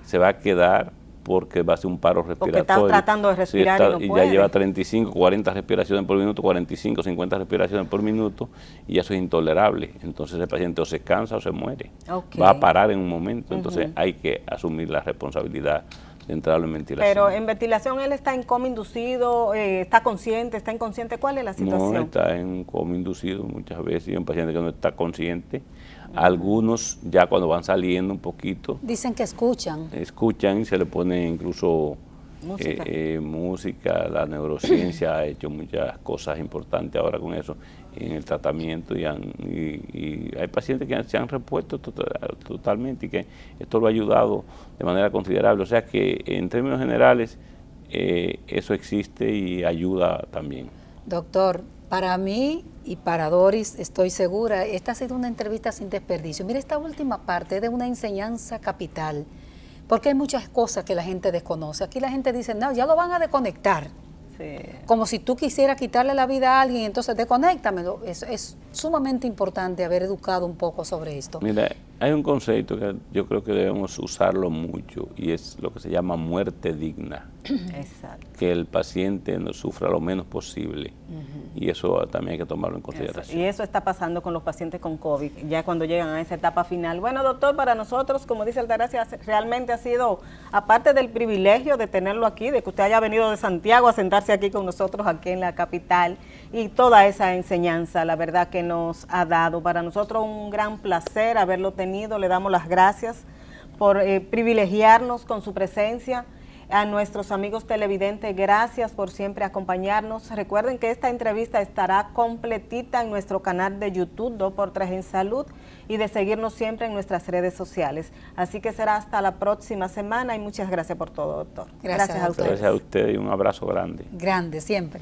se va a quedar, porque va a ser un paro respiratorio. Porque está tratando de respirar y ya lleva 35, 40 respiraciones por minuto, 45, 50 respiraciones por minuto, y eso es intolerable. Entonces el paciente o se cansa o se muere. Va a parar en un momento, entonces hay que asumir la responsabilidad de entrarlo en ventilación. Pero en ventilación él está en coma inducido, está consciente, está inconsciente, ¿cuál es la situación? No, está en coma inducido muchas veces, y un paciente que no está consciente. Algunos ya cuando van saliendo un poquito... Dicen que escuchan. Escuchan y se le pone incluso música. La neurociencia ha hecho muchas cosas importantes ahora con eso, en el tratamiento, y hay pacientes que se han repuesto totalmente, y que esto lo ha ayudado de manera considerable. O sea que en términos generales eso existe y ayuda también. Doctor, para mí y para Doris, estoy segura, esta ha sido una entrevista sin desperdicio. Mira, esta última parte es de una enseñanza capital, porque hay muchas cosas que la gente desconoce. Aquí la gente dice, no, ya lo van a desconectar. Sí. Como si tú quisieras quitarle la vida a alguien, entonces desconéctamelo. Es sumamente importante haber educado un poco sobre esto. Mira, hay un concepto que yo creo que debemos usarlo mucho, y es lo que se llama muerte digna. Exacto. Que el paciente no sufra lo menos posible, y eso también hay que tomarlo en consideración. Y eso está pasando con los pacientes con COVID, ya cuando llegan a esa etapa final. Bueno, doctor, para nosotros, como dice Altagracia, realmente ha sido, aparte del privilegio de tenerlo aquí, de que usted haya venido de Santiago a sentarse aquí con nosotros, aquí en la capital, y toda esa enseñanza, la verdad que nos ha dado. Para nosotros un gran placer haberlo tenido, le damos las gracias por privilegiarnos con su presencia. A nuestros amigos televidentes, gracias por siempre acompañarnos. Recuerden que esta entrevista estará completita en nuestro canal de YouTube 2x3 en Salud, y de seguirnos siempre en nuestras redes sociales. Así que será hasta la próxima semana, y muchas gracias por todo, doctor. Gracias a ustedes. Gracias a ustedes y un abrazo grande. Grande, siempre.